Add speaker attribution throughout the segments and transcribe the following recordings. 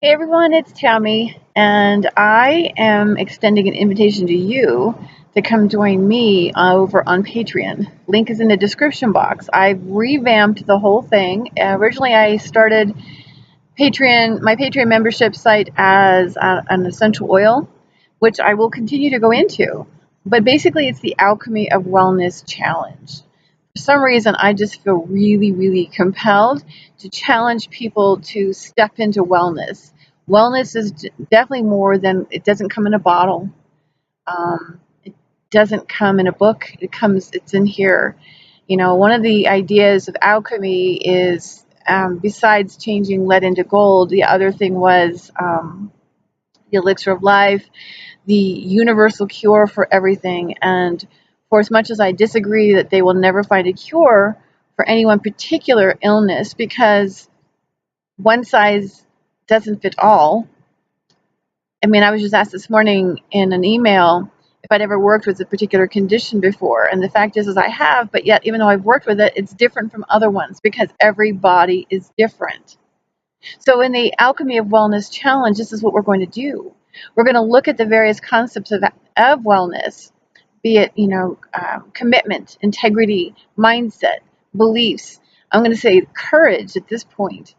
Speaker 1: Hey everyone, it's Tammy, and I am extending an invitation to you to come join me over on Patreon. Link is in the description box. I've revamped the whole thing. Originally, I started my Patreon membership site as an essential oil, which I will continue to go into. But basically, it's the Alchemy of Wellness Challenge. For some reason, I just feel really, really compelled to challenge people to step into wellness. Wellness is definitely more than, it doesn't come in a bottle. It doesn't come in a book. It's in here. You know, one of the ideas of alchemy is, besides changing lead into gold, the other thing was the elixir of life, the universal cure for everything. And for as much as I disagree that they will never find a cure for any one particular illness, because one size doesn't fit all. I mean, I was just asked this morning in an email if I'd ever worked with a particular condition before. And the fact is I have, but yet even though I've worked with it, it's different from other ones because every body is different. So in the Alchemy of Wellness Challenge, this is what we're going to do. We're going to look at the various concepts of wellness, be it, commitment, integrity, mindset, beliefs. I'm going to say courage at this point,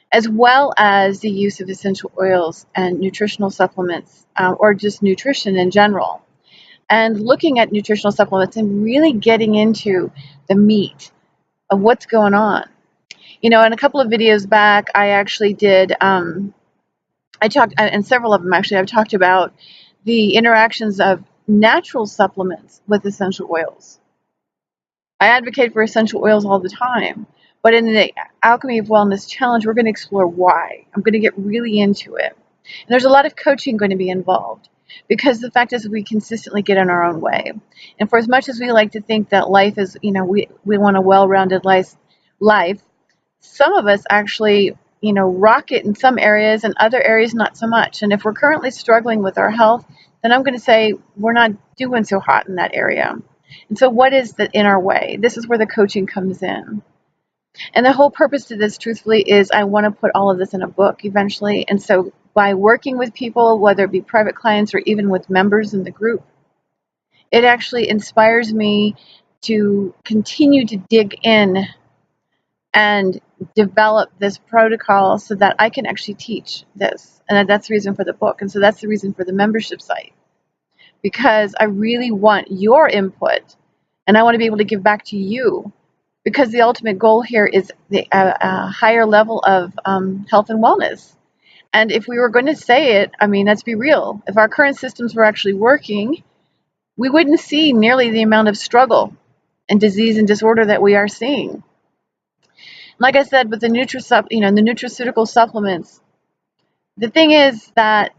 Speaker 1: as well as the use of essential oils and nutritional supplements, or just nutrition in general. And looking at nutritional supplements and really getting into the meat of what's going on. You know, in a couple of videos back, I actually did, I talked, and several of them actually, I've talked about the interactions of natural supplements with essential oils. I advocate for essential oils all the time, but in the Alchemy of Wellness Challenge, we're going to explore why. I'm going to get really into it. And there's a lot of coaching going to be involved, because the fact is we consistently get in our own way. And for as much as we like to think that life is, we want a well-rounded life, some of us actually, rock it in some areas and other areas not so much. And if we're currently struggling with our health, then I'm going to say we're not doing so hot in that area. And so what is in our way? This is where the coaching comes in. And the whole purpose to this, truthfully, is I want to put all of this in a book eventually. And so by working with people, whether it be private clients or even with members in the group, it actually inspires me to continue to dig in and develop this protocol so that I can actually teach this. And that's the reason for the book. And so that's the reason for the membership site, because I really want your input and I want to be able to give back to you, because the ultimate goal here is the higher level of health and wellness. And if we were going to say it, I mean, let's be real. If our current systems were actually working, we wouldn't see nearly the amount of struggle and disease and disorder that we are seeing. Like I said, with the the nutraceutical supplements, the thing is that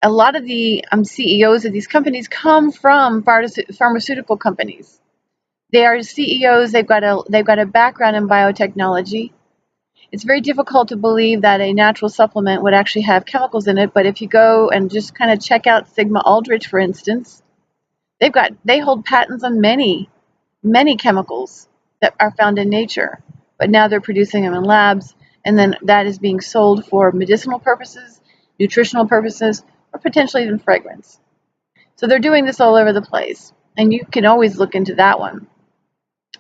Speaker 1: a lot of the CEOs of these companies come from pharmaceutical companies. They are CEOs. They've got a background in biotechnology. It's very difficult to believe that a natural supplement would actually have chemicals in it. But if you go and just kind of check out Sigma Aldrich, for instance, they hold patents on many chemicals that are found in nature. But now they're producing them in labs, and then that is being sold for medicinal purposes, nutritional purposes, or potentially even fragrance. So they're doing this all over the place, and you can always look into that one.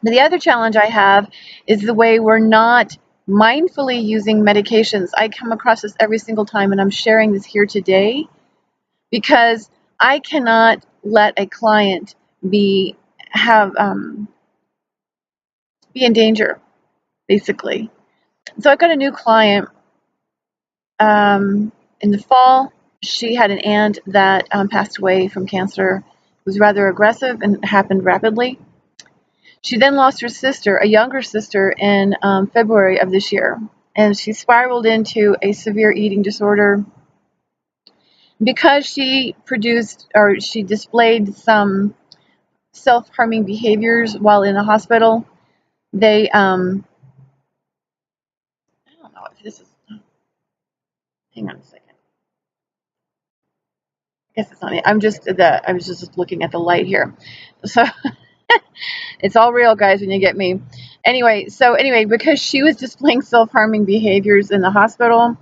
Speaker 1: But the other challenge I have is the way we're not mindfully using medications. I come across this every single time, and I'm sharing this here today because I cannot let a client be in danger, basically. So I've got a new client. In the fall, she had an aunt that passed away from cancer. It was rather aggressive and it happened rapidly. She then lost her sister, a younger sister, in February of this year, and she spiraled into a severe eating disorder because she displayed some self-harming behaviors while in the hospital. They I don't know if this is, hang on a second. I guess it's not me. I was just looking at the light here. So it's all real, guys, when you get me. Anyway, because she was displaying self-harming behaviors in the hospital,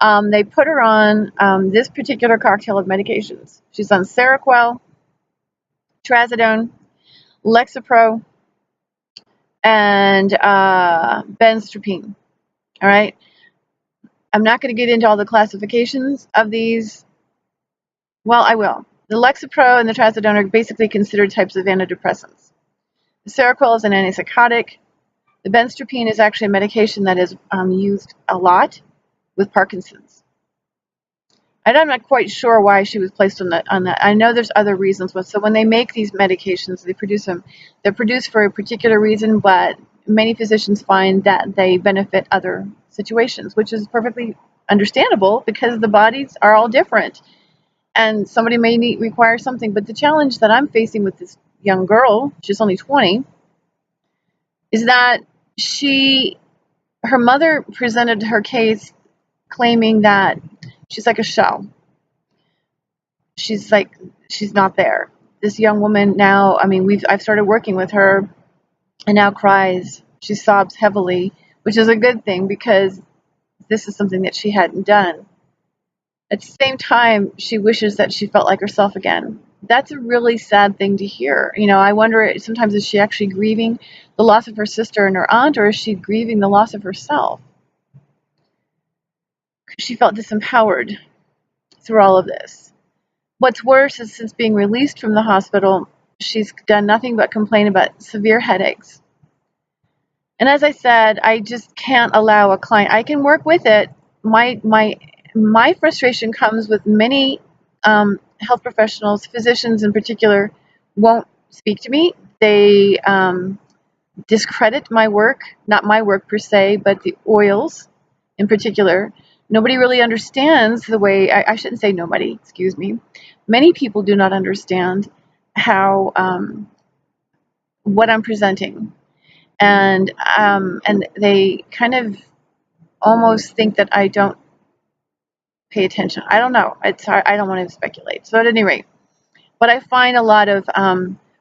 Speaker 1: They put her on this particular cocktail of medications. She's on Seroquel, Trazodone, Lexapro, and Benstropine. All right. I'm not going to get into all the classifications of these. Well, I will. The Lexapro and the Trazodone are basically considered types of antidepressants. The Seroquel is an antipsychotic. The Benstropine is actually a medication that is used a lot with Parkinson's. And I'm not quite sure why she was placed on that. I know there's other reasons. So when they make these medications, they produce them. They're produced for a particular reason, but many physicians find that they benefit other situations, which is perfectly understandable because the bodies are all different. And somebody may require something. But the challenge that I'm facing with this young girl, she's only 20, is that her mother presented her case claiming that she's like a shell. She's not there. This young woman now, I've started working with her and now cries. She sobs heavily, which is a good thing because this is something that she hadn't done. At the same time, she wishes that she felt like herself again. That's a really sad thing to hear. I wonder sometimes, is she actually grieving the loss of her sister and her aunt, or is she grieving the loss of herself? She felt disempowered through all of this. What's worse is since being released from the hospital, she's done nothing but complain about severe headaches. And as I said, I just can't allow a client. I can work with it. My frustration comes with many health professionals, physicians in particular, won't speak to me. They discredit my work, not my work per se, but the oils in particular. Nobody really understands the way, I shouldn't say nobody, excuse me. Many people do not understand how, what I'm presenting. And they kind of almost think that I don't pay attention. I don't know. It's hard. I don't want to speculate. So at any rate, but I find a lot of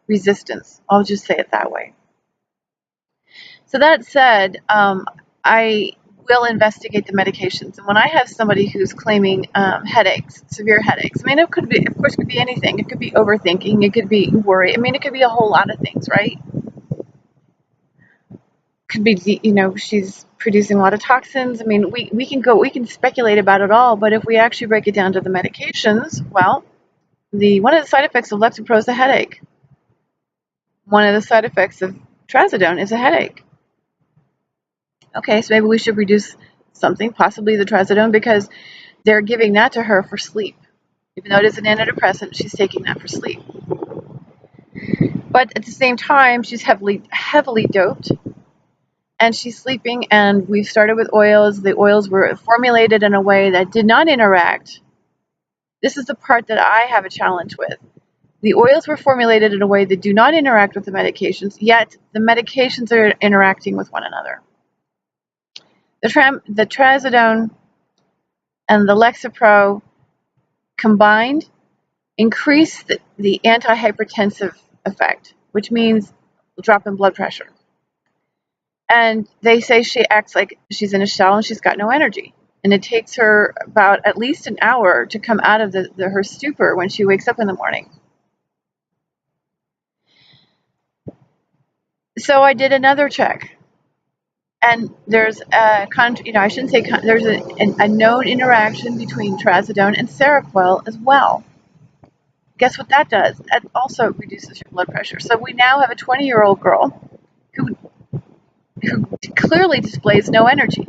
Speaker 1: resistance. I'll just say it that way. So that said, I will investigate the medications. And when I have somebody who's claiming headaches, severe headaches, it could be, of course, could be anything. It could be overthinking. It could be worry. It could be a whole lot of things, right? Could be, she's producing a lot of toxins. We can speculate about it all, but if we actually break it down to the medications, well, one of the side effects of Lexapro is a headache. One of the side effects of Trazodone is a headache. Okay, so maybe we should reduce something, possibly the Trazodone, because they're giving that to her for sleep. Even though it is an antidepressant, she's taking that for sleep. But at the same time, she's heavily doped, and she's sleeping, and we've started with oils. The oils were formulated in a way that did not interact. This is the part that I have a challenge with. The oils were formulated in a way that do not interact with the medications, yet the medications are interacting with one another. The Trazodone and the Lexapro combined increase the antihypertensive effect, which means a drop in blood pressure. And they say she acts like she's in a shell and she's got no energy. And it takes her about at least an hour to come out of her stupor when she wakes up in the morning. So I did another check. And there's I shouldn't say, there's a known interaction between Trazodone and Seroquel as well. Guess what that does? That also reduces your blood pressure. So we now have a 20-year-old girl who clearly displays no energy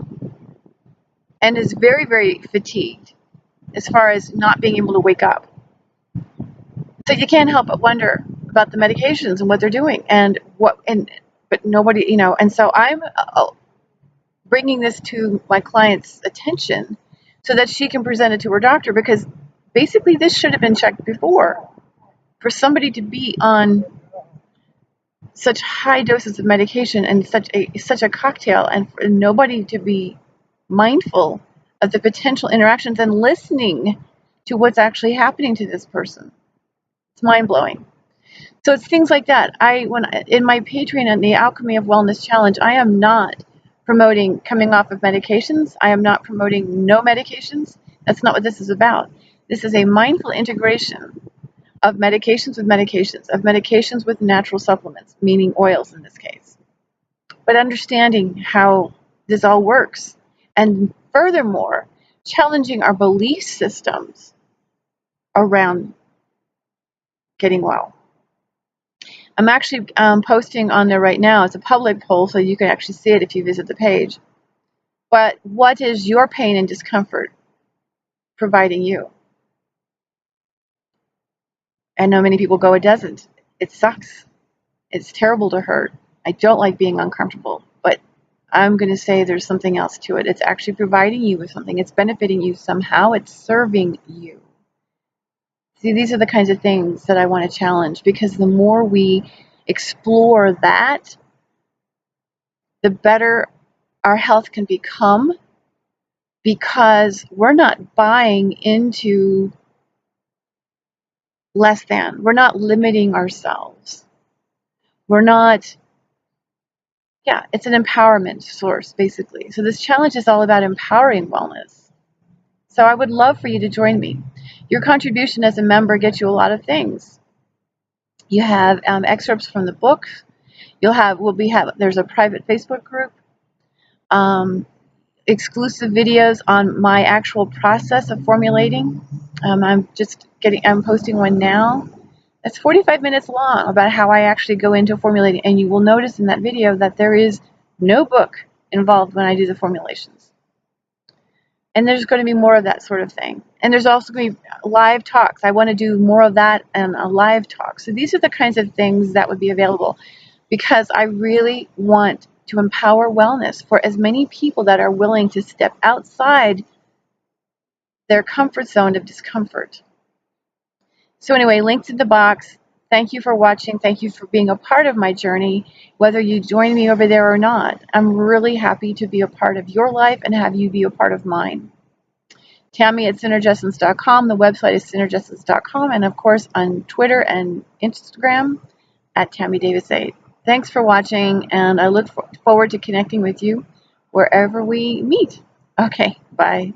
Speaker 1: and is very, very fatigued as far as not being able to wake up. So you can't help but wonder about the medications and what they're doing but nobody, and so I'm bringing this to my client's attention so that she can present it to her doctor, because basically this should have been checked before. For somebody to be on such high doses of medication and such a cocktail, and for nobody to be mindful of the potential interactions and listening to what's actually happening to this person. It's mind-blowing. So it's things like that. In my Patreon and the Alchemy of Wellness Challenge, I am not promoting coming off of medications. I am not promoting no medications. That's not what this is about. This is a mindful integration of medications with medications, of medications with natural supplements, meaning oils in this case. But understanding how this all works, and furthermore, challenging our belief systems around getting well. I'm actually posting on there right now. It's a public poll, so you can actually see it if you visit the page. But what is your pain and discomfort providing you? I know many people go, it doesn't. It sucks. It's terrible to hurt. I don't like being uncomfortable. But I'm going to say there's something else to it. It's actually providing you with something. It's benefiting you somehow. It's serving you. See, these are the kinds of things that I want to challenge, because the more we explore that, the better our health can become, because we're not buying into less than. We're not limiting ourselves. We're not, it's an empowerment source, basically. So this challenge is all about empowering wellness. So I would love for you to join me. Your contribution as a member gets you a lot of things. You have excerpts from the book. There's a private Facebook group, exclusive videos on my actual process of formulating. I'm posting one now. It's 45 minutes long about how I actually go into formulating, and you will notice in that video that there is no book involved when I do the formulations. And there's going to be more of that sort of thing. And there's also going to be live talks. I want to do more of that and a live talk. So these are the kinds of things that would be available, because I really want to empower wellness for as many people that are willing to step outside their comfort zone of discomfort. So anyway, links in the box. Thank you for watching. Thank you for being a part of my journey, whether you join me over there or not. I'm really happy to be a part of your life and have you be a part of mine. Tammy at synergessence.com. The website is synergessence.com. And of course on Twitter and Instagram at TammyDavis8. Thanks for watching, and I look forward to connecting with you wherever we meet. Okay, bye.